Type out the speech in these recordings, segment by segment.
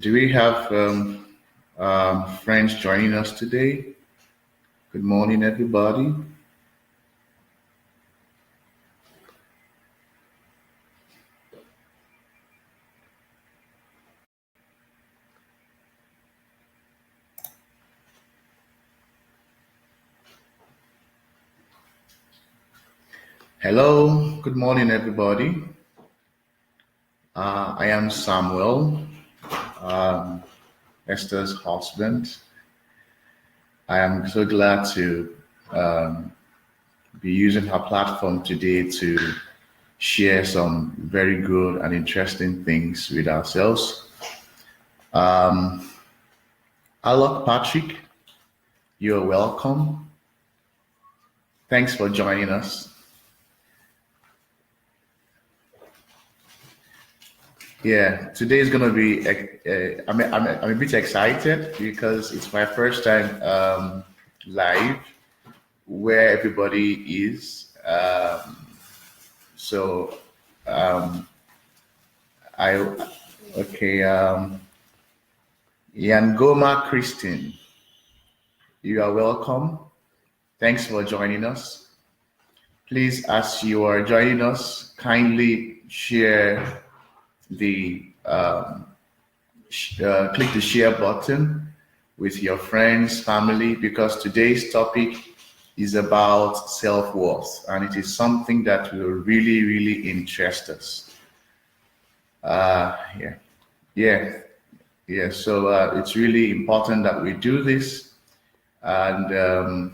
Do we have friends joining us today? Good morning, everybody. Hello, good morning, everybody. I am Samuel, um, Esther's husband. I am so glad to um, be using her platform today to share some very good and interesting things with ourselves. Alok Patrick, you're welcome. Thanks for joining us. Yeah, today is gonna be. I'm a bit excited because it's my first time live where everybody is. So um, I okay. Yangoma Christine, you are welcome. Thanks for joining us. Please, as you are joining us, kindly share the click the share button with your friends, family, because today's topic is about self-worth, and it is something that will really, really interest us. Yeah, yeah, yeah. So it's really important that we do this, and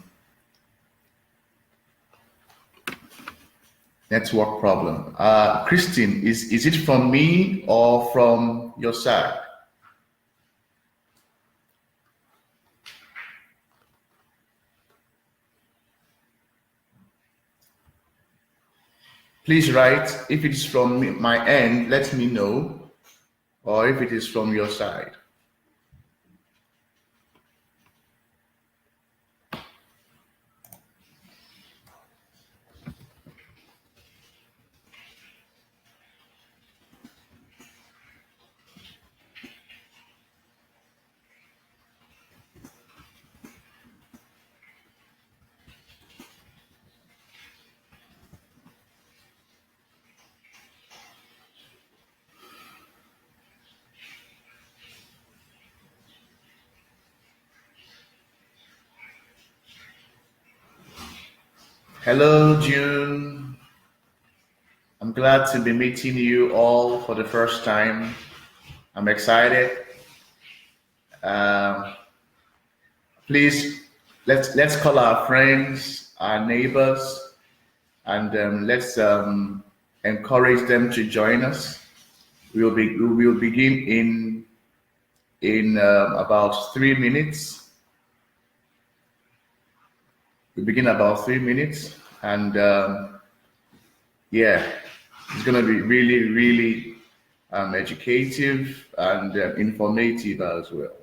network problem. Christine, is it from me or from your side? Please write if it is from my end, let me know, or if it is from your side. Hello, June. I'm glad to be meeting you all for the first time. I'm excited. Um, please let's call our friends, our neighbors, and let's encourage them to join us. We will begin in about 3 minutes. We begin about 3 minutes, and yeah, it's gonna be really, really educative and informative as well.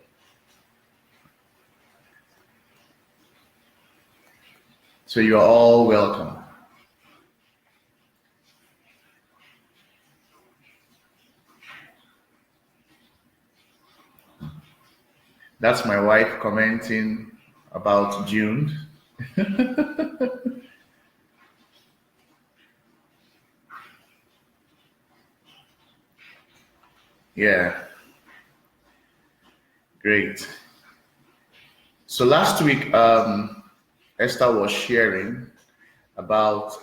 So you are all welcome. That's my wife commenting about June. Yeah, great. So last week, Esther was sharing about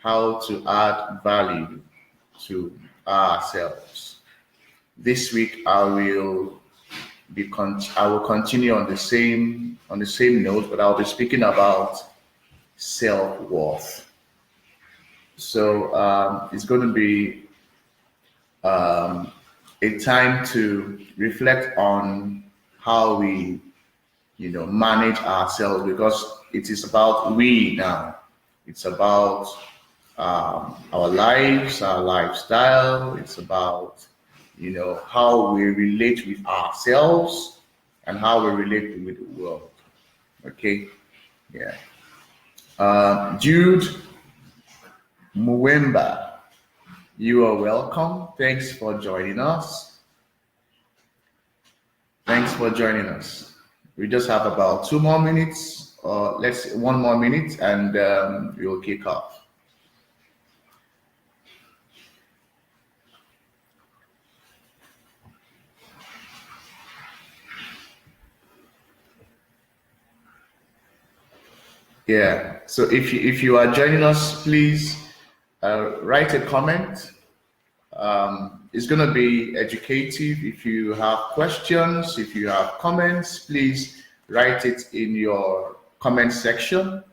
how to add value to ourselves. This week, I will continue on the same note, but I'll be speaking about self worth. So it's going to be a time to reflect on how we, manage ourselves, because it is about we now. It's about our lives, our lifestyle. It's about, how we relate with ourselves and how we relate with the world. Okay, yeah. Jude Muwemba, you are welcome. Thanks for joining us. Thanks for joining us. We just have about 2 more minutes, or let's 1 more minute, and we'll kick off. Yeah. So if you are joining us, please write a comment. It's going to be educative. If you have questions, if you have comments, please write it in your comment section,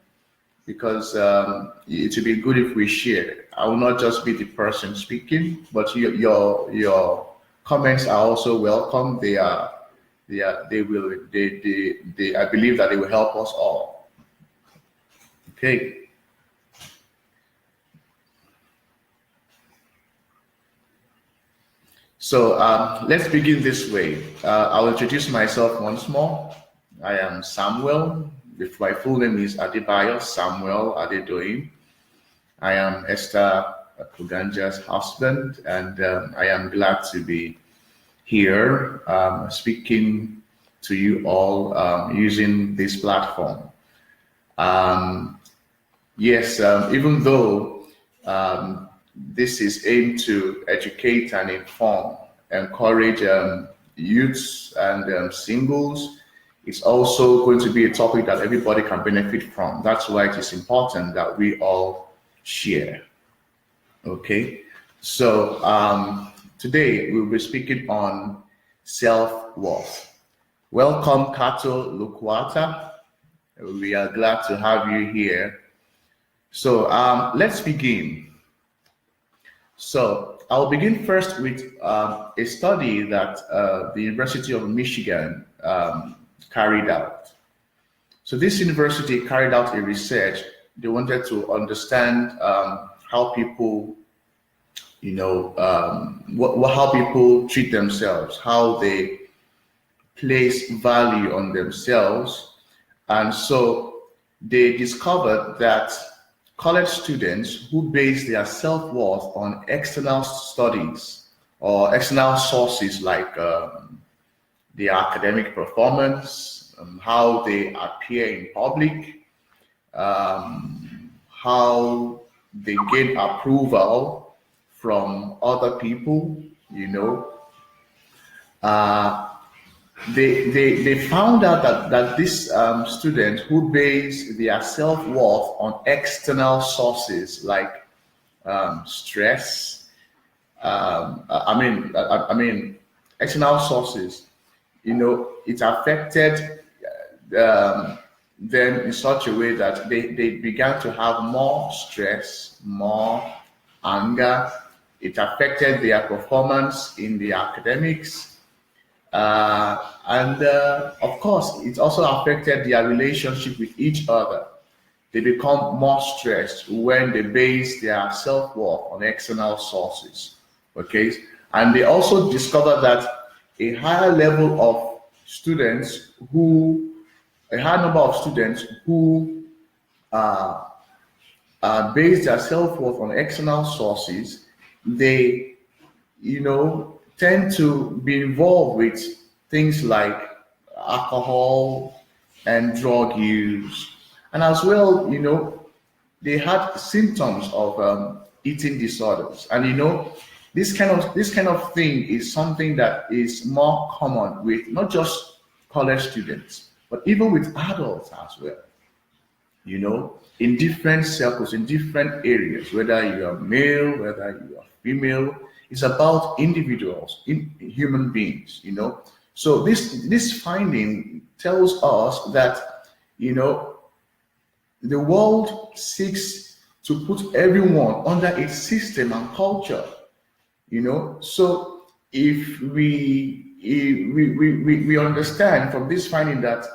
because it would be good if we share. I will not just be the person speaking, but your comments are also welcome. They I believe that they will help us all. Okay. So let's begin this way. I'll introduce myself once more. I am Samuel. My full name is Adebayo Samuel Adedoyin. I am Esther Kuganja's husband, and I am glad to be here speaking to you all using this platform. Yes, even though this is aimed to educate and inform, encourage youths and singles, it's also going to be a topic that everybody can benefit from. That's why it is important that we all share. Okay, so today we'll be speaking on self-worth. Welcome, Kato Lukwata. We are glad to have you here. So let's begin. So I'll begin first with a study that the University of Michigan carried out. So this university carried out a research. They wanted to understand how people, how people treat themselves, how they place value on themselves. And so they discovered that college students who base their self-worth on external studies or external sources like their academic performance, how they appear in public, how they gain approval from other people, they found out that these students who base their self-worth on external sources like stress, external sources, it affected them in such a way that they began to have more stress, more anger. It affected their performance in the academics. And of course, it also affected their relationship with each other. They become more stressed when they base their self-worth on external sources. Okay, and they also discovered that a higher number of students who base their self-worth on external sources, they, tend to be involved with things like alcohol and drug use, and as well, they had symptoms of eating disorders. And this kind of thing is something that is more common with not just college students, but even with adults as well. In different circles, in different areas, whether you are male, whether you are female. It's about individuals, human beings, So this finding tells us that, the world seeks to put everyone under its system and culture, So if we understand from this finding that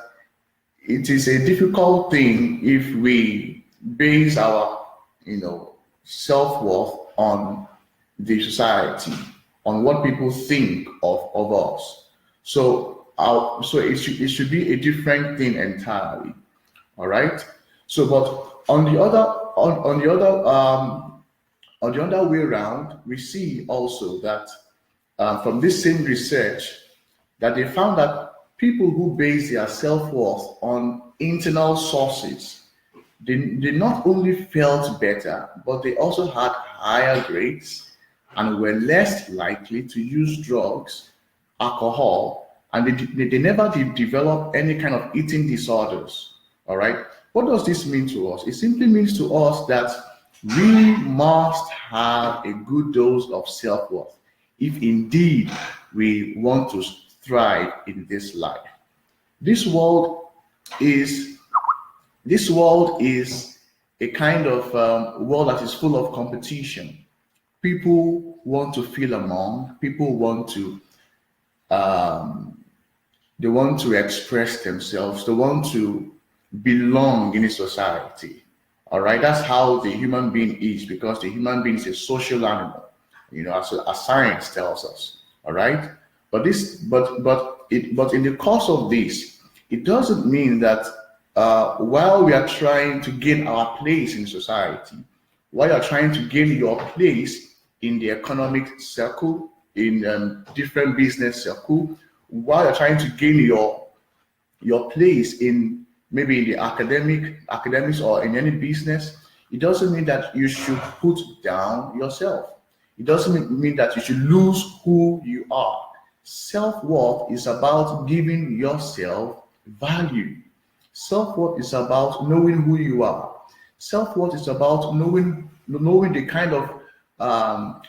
it is a difficult thing if we base our, self-worth on the society, on what people think of us. So it should be a different thing entirely. All right. So, but on the other way around, we see also that from this same research that they found that People who base their self-worth on internal sources, they not only felt better, but they also had higher grades and were less likely to use drugs, alcohol, and they never did develop any kind of eating disorders. All right. What does this mean to us? It simply means to us that we must have a good dose of self-worth if indeed we want to thrive in this life. This world is this world is a kind of world that is full of competition. People want to feel among. People want to they want to express themselves. They want to belong in a society. All right, that's how the human being is, because the human being is a social animal. As science tells us. All right, but in the course of this, it doesn't mean that while we are trying to gain our place in society, while you're trying to gain your place in the economic circle, in different business circle, while you're trying to gain your place in maybe in the academics or in any business, it doesn't mean that you should put down yourself. It doesn't mean that you should lose who you are. Self-worth is about giving yourself value. Self-worth is about knowing who you are. Self-worth is about knowing the kind of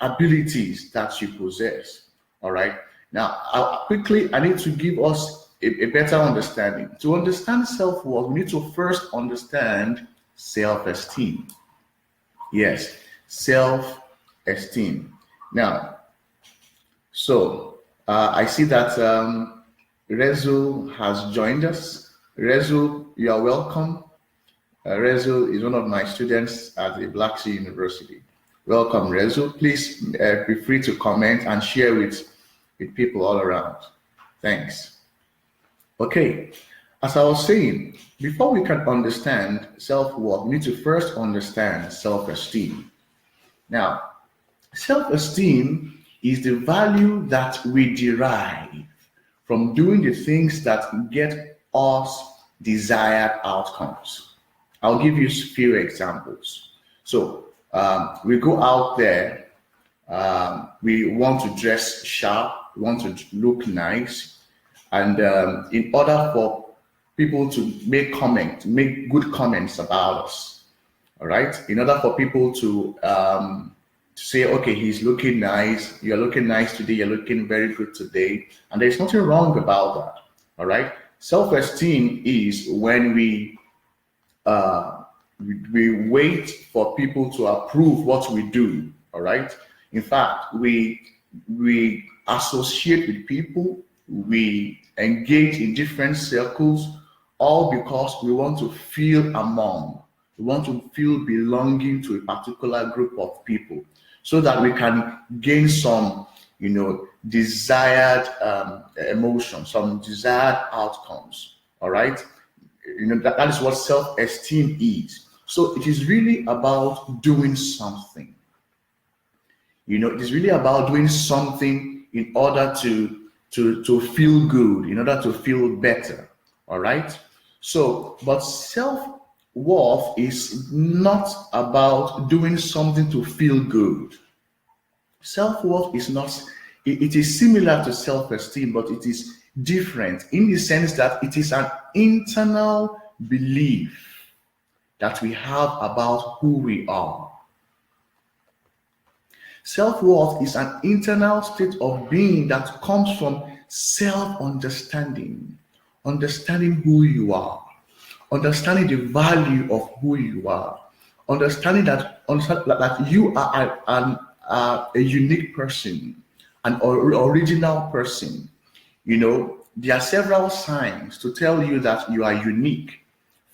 abilities that you possess. All right. Now, I need to give us a better understanding. To understand self-worth, we need to first understand self-esteem. Yes, self-esteem. Now, so I see that Rezu has joined us. Rezu, you are welcome. Rezu is one of my students at the Black Sea University. Welcome, Rezu. Please be free to comment and share with people all around. Thanks. Okay, as I was saying, before we can understand self-worth, we need to first understand self-esteem. Now, self-esteem is the value that we derive from doing the things that get us desired outcomes. I'll give you a few examples. So we go out there, we want to dress sharp, we want to look nice, and in order for people to make good comments about us, all right, in order for people to say, okay, he's looking nice, you're looking nice today, you're looking very good today, and there's nothing wrong about that. All right, self-esteem is when we wait for people to approve what we do. All right, in fact, we associate with people, we engage in different circles, all because we want to feel among, we want to feel belonging to a particular group of people, so that we can gain some, desired emotion, some desired outcomes. All right, that is what self-esteem is. So it is really about doing something. It is really about doing something in order to feel good, in order to feel better. All right. So, but self-worth is not about doing something to feel good. Self-worth is not, it is similar to self-esteem, but it is different in the sense that it is an internal belief that we have about who we are. Self-worth is an internal state of being that comes from self-understanding, understanding who you are, understanding the value of who you are, understanding that you are a unique person, an original person. There are several signs to tell you that you are unique.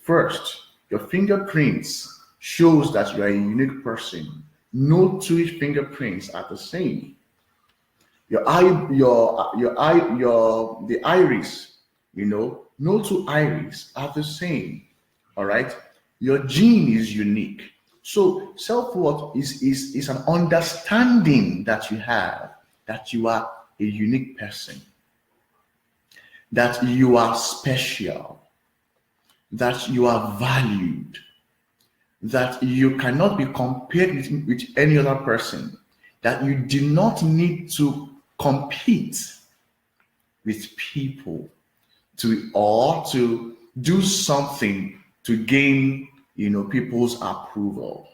First, your fingerprints shows that you are a unique person. No two fingerprints are the same. The iris, no two iris are the same. All right. Your gene is unique. So self-worth is an understanding that you have that you are a unique person. that you are special, that you are valued, that you cannot be compared with any other person, that you do not need to compete with people to do something to gain, people's approval.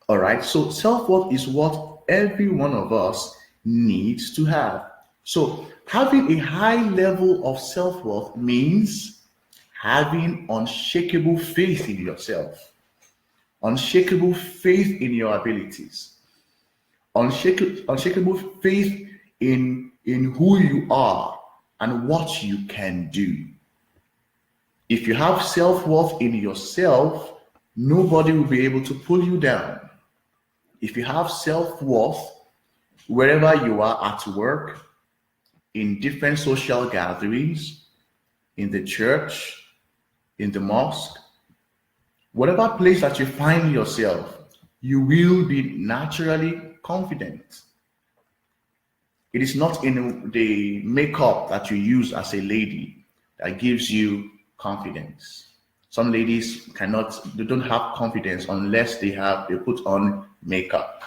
All right. So self-worth is what every one of us needs to have. So having a high level of self-worth means having unshakable faith in yourself, unshakable faith in your abilities, unshakable faith in who you are and what you can do. If you have self-worth in yourself, nobody will be able to pull you down. If you have self-worth, wherever you are at work, in different social gatherings, in the church, in the mosque, whatever place that you find yourself, you will be naturally confident. It is not in the makeup that you use as a lady that gives you confidence. Some ladies they don't have confidence unless they put on makeup.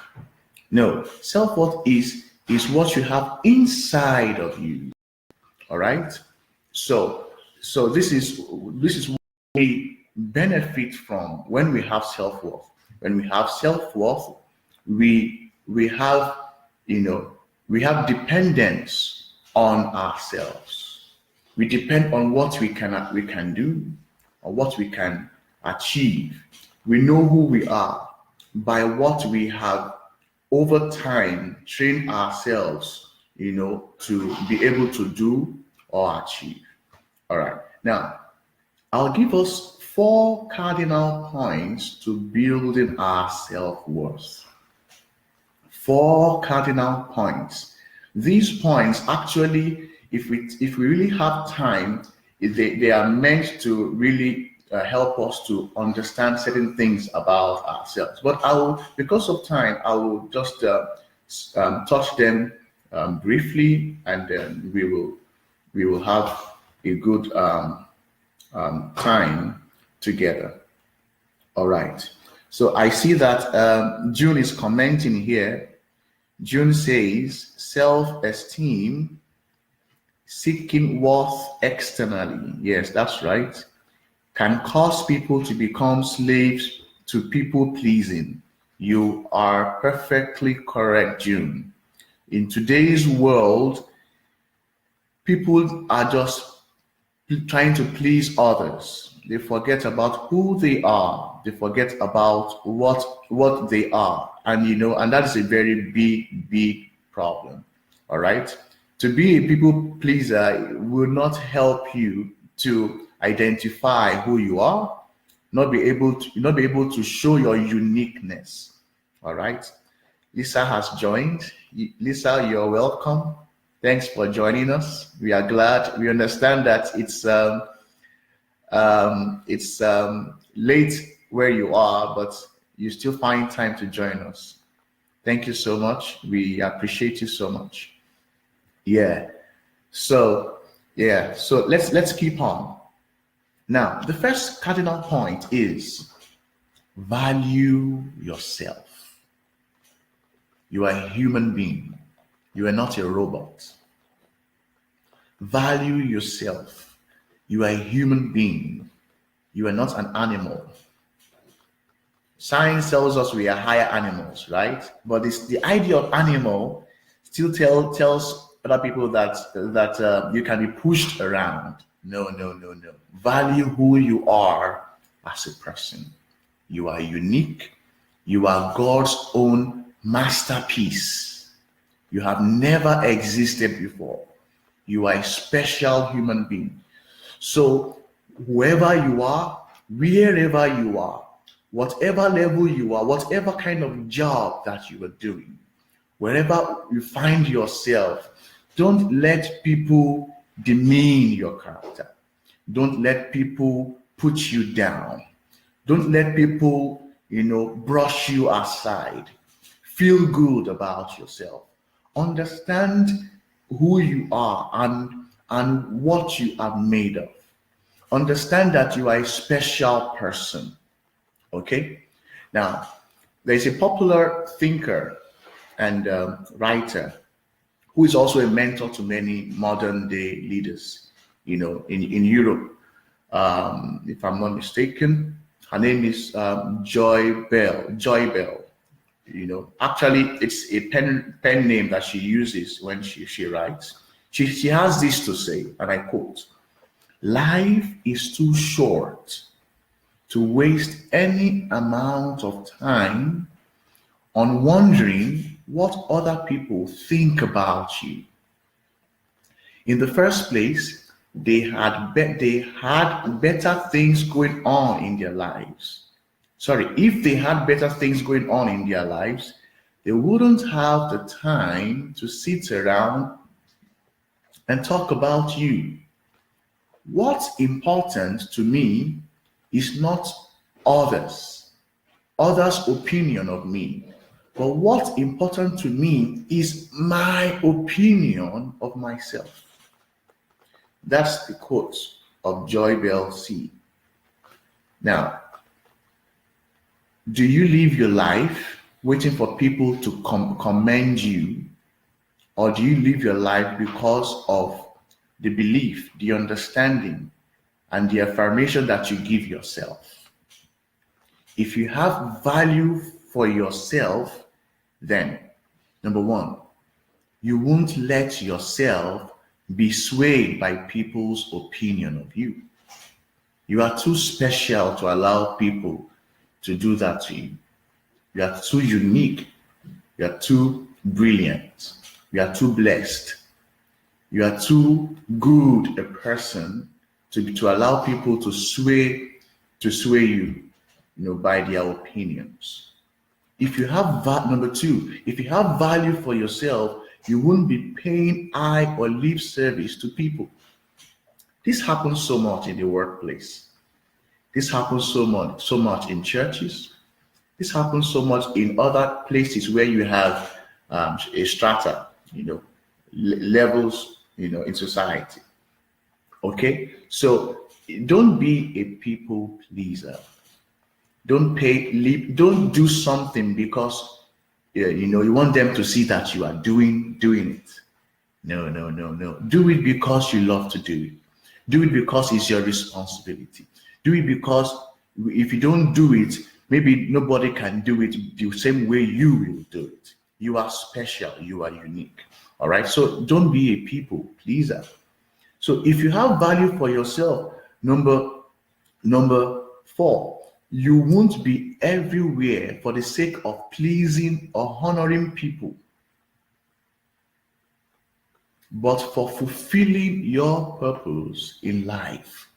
No, self-worth is what you have inside of you. All right. So this is what we benefit from when we have self-worth. When we have self-worth, we have we have dependence on ourselves. We depend on what we can do or what we can achieve. We know who we are by what we have over time trained ourselves, to be able to do or achieve. All right. Now, I'll give us 4 cardinal points to building our self-worth. 4 cardinal points. These points actually, if we really have time, they are meant to really help us to understand certain things about ourselves. But because of time, I will just touch them briefly, and then we will have a good time together. All right. So I see that June is commenting here. June says self-esteem, seeking worth externally. Yes, that's right. Can cause people to become slaves to people pleasing. You are perfectly correct, June. In today's world, people are just trying to please others. They forget about who they are. They forget about what they are. And that is a very big problem. All right. To be a people pleaser will not help you to identify who you are, not be able to show your uniqueness. All right. Lisa has joined. Lisa, you're welcome. Thanks for joining us. We are glad. We understand that it's late where you are, but you still find time to join us. Thank you so much. We appreciate you so much. Yeah. So let's keep on. Now, the first cardinal point is value yourself. You are a human being. You are not a robot. Value yourself. You are a human being. You are not an animal. Science tells us we are higher animals, right? But the idea of animal still tells other people that you can be pushed around. No. Value who you are as a person. You are unique. You are God's own masterpiece. You have never existed before. You are a special human being. So whoever you are, wherever you are, whatever level you are, whatever kind of job that you are doing, wherever you find yourself, don't let people demean your character. Don't let people put you down. Don't let people, brush you aside. Feel good about yourself. Understand who you are and and what you are made of. Understand that you are a special person. Okay? Now, there's a popular thinker and writer who is also a mentor to many modern day leaders, in Europe. If I'm not mistaken, her name is Joy Bell. Joy Bell. Actually, it's a pen name that she uses when she writes. She has this to say, and I quote: "Life is too short to waste any amount of time on wondering what other people think about you. In the first place, they had better things going on in their lives. Sorry, if they had better things going on in their lives, they wouldn't have the time to sit around and talk about you. What's important to me is not others' opinion of me, but what's important to me is my opinion of myself." That's the quote of Joy Bell C. Now, do you live your life waiting for people to commend you, or do you live your life because of the belief, the understanding, and the affirmation that you give yourself? If you have value for yourself, then number one, you won't let yourself be swayed by people's opinion of you. You are too special to allow people to do that to you. You are too unique. You are too brilliant. You are too blessed. You are too good a person to allow people to sway you, by their opinions. If you have number two, if you have value for yourself, you won't be paying eye or lip service to people. This happens so much in the workplace. This happens so much in churches. This happens so much in other places where you have a strata, levels, in society. Okay, so don't be a people pleaser. Don't do something because you want them to see that you are doing it. No. Do it because you love to do it. Do it because it's your responsibility. Do it because if you don't do it, maybe nobody can do it the same way you will do it. You are special. You are unique. All right. So don't be a people pleaser. So if you have value for yourself, number 4, you won't be everywhere for the sake of pleasing or honoring people, but for fulfilling your purpose in life.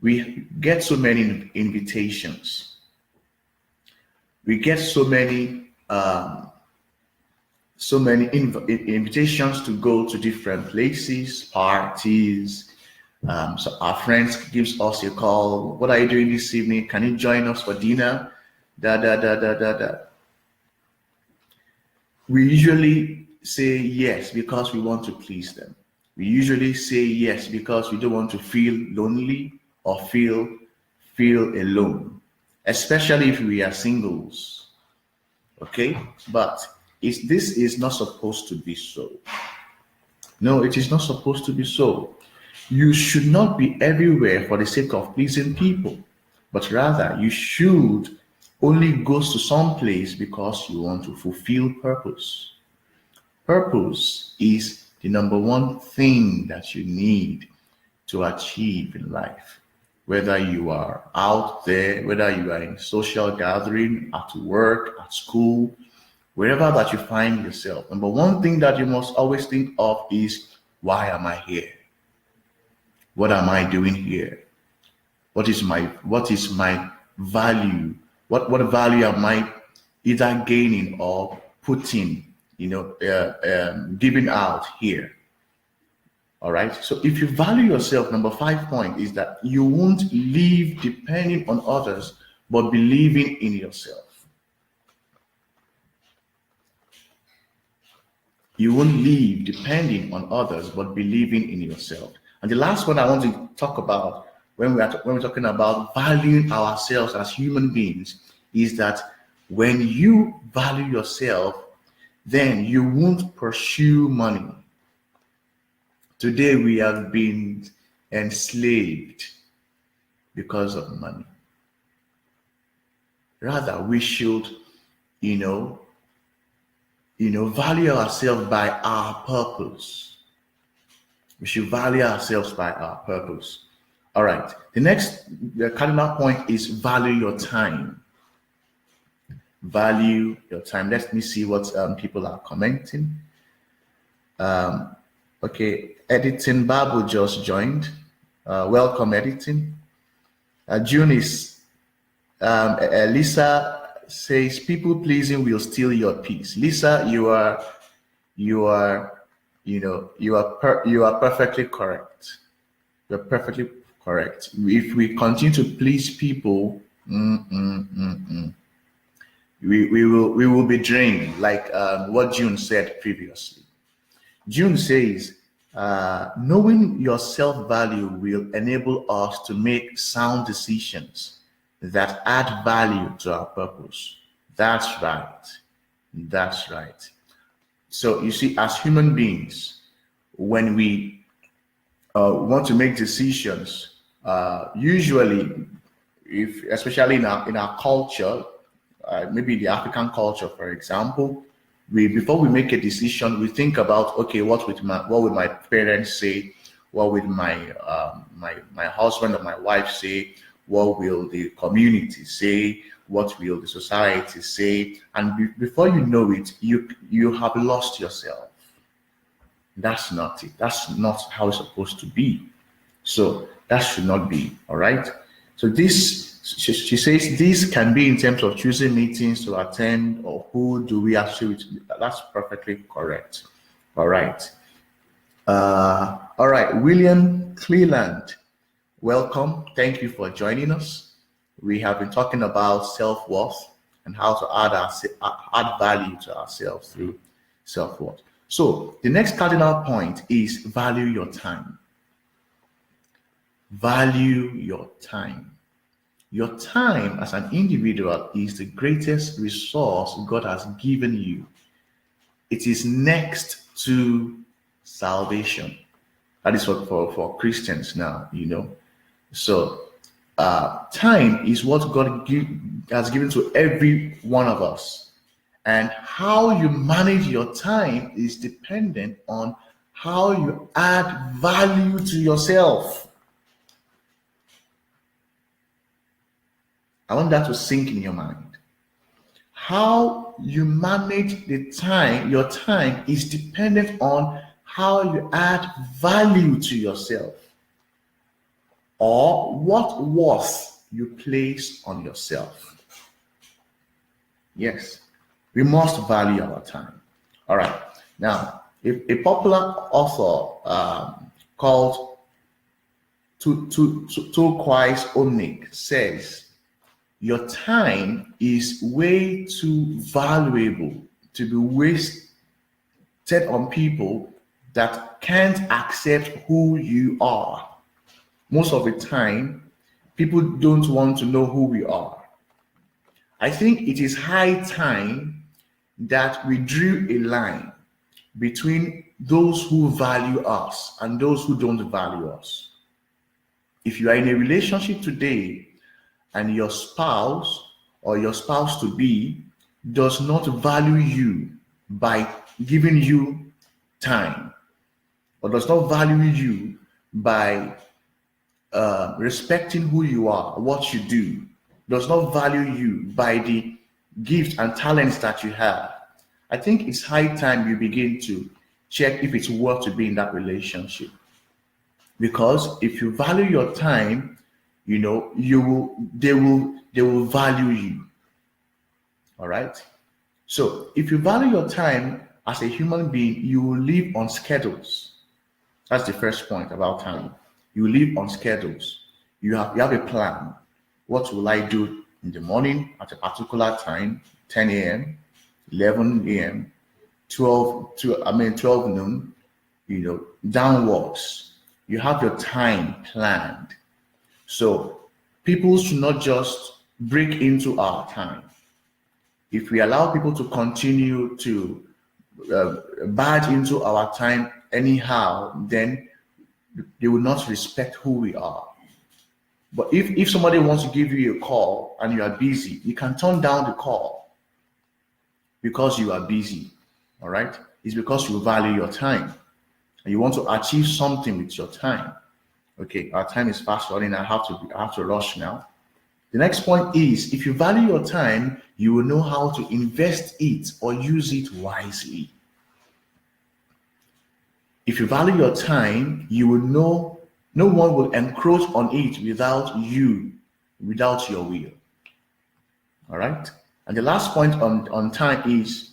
We get so many invitations. We get so many invitations to go to different places, parties. So our friends gives us a call. "What are you doing this evening? Can you join us for dinner?" We usually say yes because we want to please them. We usually say yes because we don't want to feel lonely or feel alone, especially if we are singles. Okay, but this is not supposed to be so. No, it is not supposed to be so. You should not be everywhere for the sake of pleasing people, but rather you should only go to some place because you want to fulfill purpose. Purpose is the number one thing that you need to achieve in life. Whether you are out there, whether you are in social gathering, at work, at school, wherever that you find yourself, number one thing that you must always think of is, why am I here? What am I doing here? What is my value? What value am I either gaining or putting, giving out here? All right. So if you value yourself, number 5 point is that you won't live depending on others, but believing in yourself. You won't live depending on others, but believing in yourself. And the last one I want to talk about when we're talking about valuing ourselves as human beings is that when you value yourself, then you won't pursue money. Today we have been enslaved because of money. Rather, we should, you know, value ourselves by our purpose. We should value ourselves by our purpose. All right. The cardinal point is value your time. Value your time. Let me see what people are commenting. Okay, Editing Babu just joined. Welcome, Editing. June is Lisa says people pleasing will steal your peace. Lisa, you are perfectly correct. You're perfectly correct. If we continue to please people, we will be drained, like what June said previously. June says, knowing your self-value will enable us to make sound decisions that add value to our purpose. That's right. That's right. So you see, as human beings, when we want to make decisions, usually, if especially in our culture, maybe the African culture, for example, before we make a decision, we think about, okay, what would my parents say, what would my husband or my wife say, what will the community say, what will the society say, and before you know it, you have lost yourself. That's not it. That's not how it's supposed to be. So that should not be. All right. So she says this can be in terms of choosing meetings to attend or who do we actually. That's perfectly correct. All right. All right. William Cleland, welcome. Thank you for joining us. We have been talking about self-worth and how to add value to ourselves through self-worth. So the next cardinal point is value your time. Value your time. Your time as an individual is the greatest resource God has given you. It is next to salvation. That is what for Christians now, So time is what God has given to every one of us. And how you manage your time is dependent on how you add value to yourself. I want that to sink in your mind. How you manage your time is dependent on how you add value to yourself, or what worth you place on yourself. Yes, we must value our time. All right. Now, a popular author called Turquoise Omnic says, your time is way too valuable to be wasted on people that can't accept who you are. Most of the time, people don't want to know who we are. I think it is high time that we drew a line between those who value us and those who don't value us. If you are in a relationship today and your spouse or your spouse to be does not value you by giving you time, or does not value you by respecting who you are, what you do, does not value you by the gifts and talents that you have, I think it's high time you begin to check if it's worth to be in that relationship. Because if you value your time, they will value you. All right. So if you value your time as a human being, you will live on schedules. That's the first point about time. You live on schedules. You have a plan. What will I do in the morning at a particular time, 10 a.m., 11 a.m., 12 noon, downwards. You have your time planned. So people should not just break into our time. If we allow people to continue to barge into our time anyhow, then they will not respect who we are. But if somebody wants to give you a call and you are busy, you can turn down the call because you are busy. All right? It's because you value your time and you want to achieve something with your time. Okay, our time is fast running. I have to rush now. The next point is, if you value your time, you will know how to invest it or use it wisely. If you value your time, you will know no one will encroach on it without your will. All right? And the last point on time is,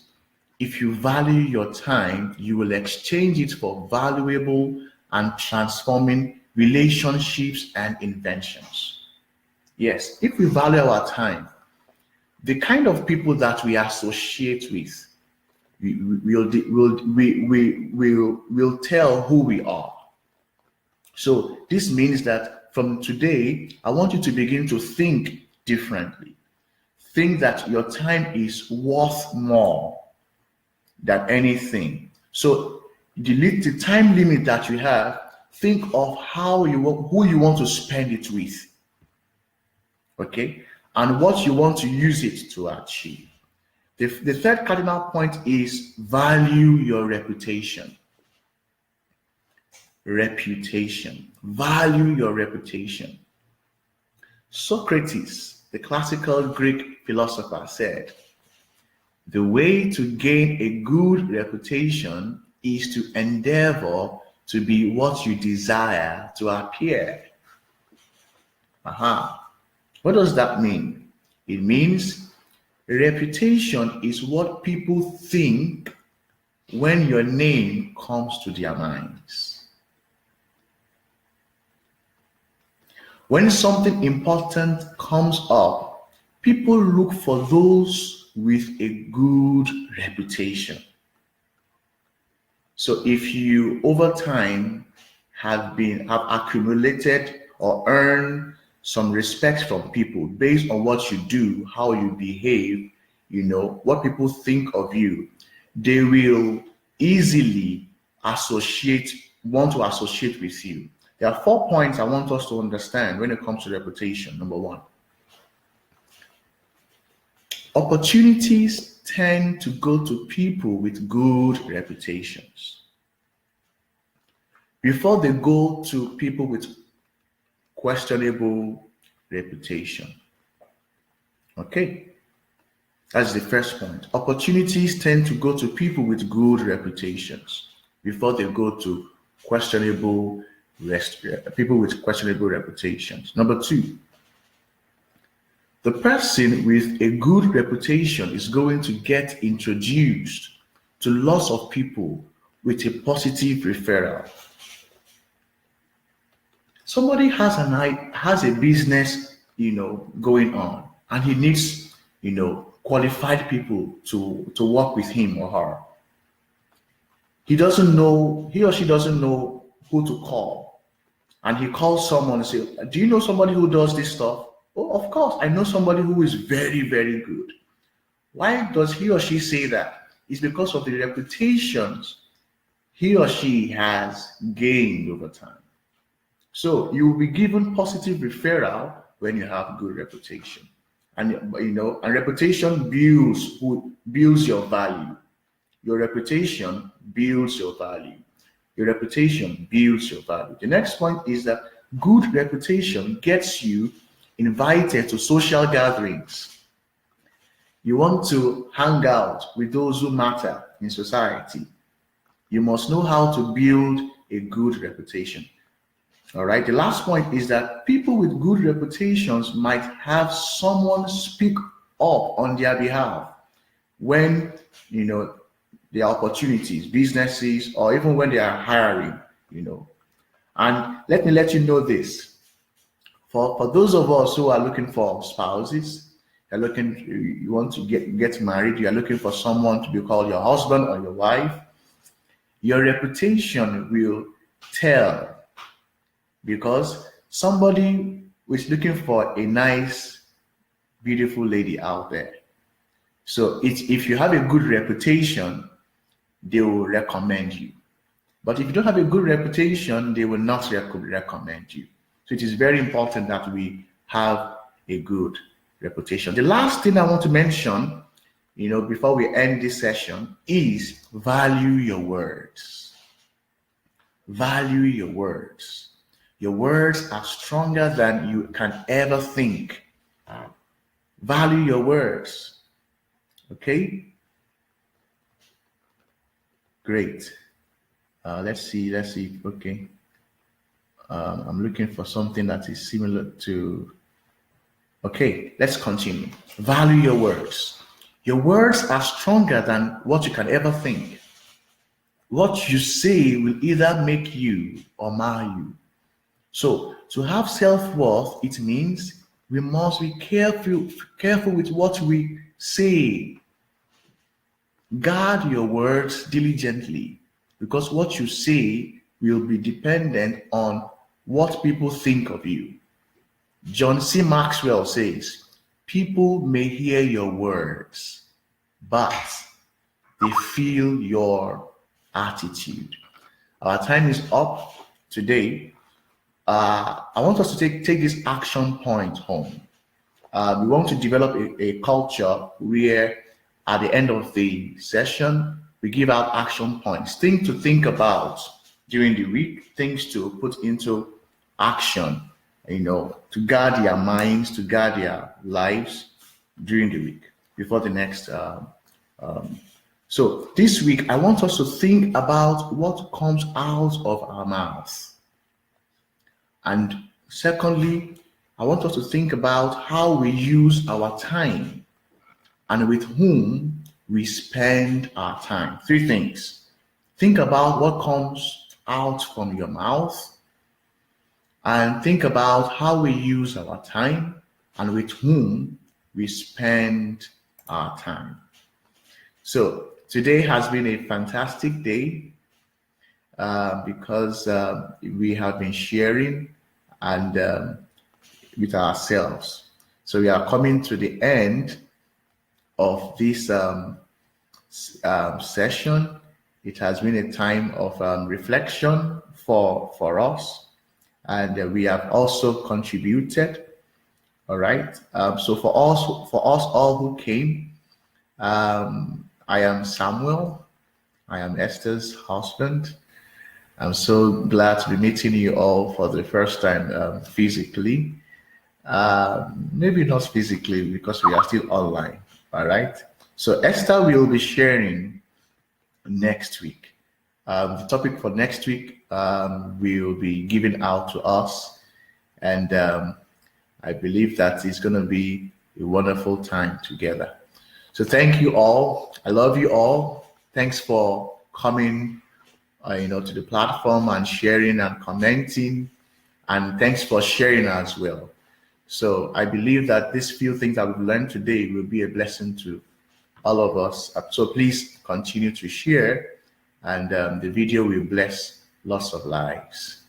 if you value your time, you will exchange it for valuable and transforming relationships and inventions. Yes, if we value our time, the kind of people that we associate with, we'll tell who we are. So this means that from today, I want you to begin to think differently. Think that your time is worth more than anything. So the time limit that you have, think of who you want to spend it with. Okay? And what you want to use it to achieve. The third cardinal point is value your reputation. Reputation. Value your reputation. Socrates, the classical Greek philosopher, said, the way to gain a good reputation is to endeavor to be what you desire to appear. What does that mean? It means reputation is what people think when your name comes to their minds. When something important comes up, people look for those with a good reputation. So if you over time have accumulated or earned some respect from people based on what you do, how you behave, what people think of you, they will easily want to associate with you. There are 4 points I want us to understand when it comes to reputation. Number 1, opportunities tend to go to people with good reputations before they go to people with questionable reputation. Okay, that's the first point. Opportunities tend to go to people with good reputations before they go to people with questionable reputations. Number 2, the person with a good reputation is going to get introduced to lots of people with a positive referral. Somebody has a business, going on, and he needs, qualified people to work with him or her. He or she doesn't know who to call. And he calls someone and says, do you know somebody who does this stuff? Oh, of course, I know somebody who is very, very good. Why does he or she say that? It's because of the reputations he or she has gained over time. So you will be given positive referral when you have good reputation. And and reputation builds your value. Your reputation builds your value. Your reputation builds your value. The next point is that good reputation gets you invited to social gatherings. You want to hang out with those who matter in society. You must know how to build a good reputation. All right. The last point is that people with good reputations might have someone speak up on their behalf when, there are opportunities, businesses, or even when they are hiring, And let me let you know this. For those of us who are looking for spouses, you're looking, you want to get married, you're looking for someone to be called your husband or your wife, your reputation will tell, because somebody is looking for a nice, beautiful lady out there. So if you have a good reputation, they will recommend you. But if you don't have a good reputation, they will not recommend you. So it is very important that we have a good reputation. The last thing I want to mention, before we end this session, is value your words. Value your words. Your words are stronger than you can ever think. Value your words. Okay? Great. Let's see. Okay. I'm looking for something that is similar to. Okay, let's continue. Value your words. Your words are stronger than what you can ever think. What you say will either make you or mar you. So, to have self-worth, it means we must be careful with what we say. Guard your words diligently, because what you say will be dependent on what people think of you. John C. Maxwell says, people may hear your words, but they feel your attitude. Our time is up today. I want us to take this action point home. We want to develop a culture where at the end of the session, we give out action points, things to think about during the week, things to put into action, to guard their minds, to guard their lives during the week before the next. So this week, I want us to think about what comes out of our mouths. And secondly, I want us to think about how we use our time and with whom we spend our time. 3 things. Think about what comes out from your mouth, and think about how we use our time and with whom we spend our time. So today has been a fantastic day because we have been sharing and with ourselves. So we are coming to the end of this session. It has been a time of reflection for us, and we have also contributed. All right. So for us all who came, I am Samuel. I am Esther's husband. I'm so glad to be meeting you all for the first time physically. Maybe not physically because we are still online. All right. So Esther will be sharing next week. The topic for next week will be given out to us, and I believe that it's going to be a wonderful time together. So thank you all. I love you all. Thanks for coming, to the platform and sharing and commenting, and thanks for sharing as well. So I believe that these few things that we've learned today will be a blessing to all of us. So please continue to share, and the video will bless lots of lives.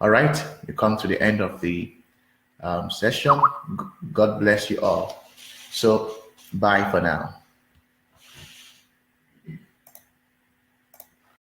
All right, we come to the end of the session. God bless you all. So bye for now.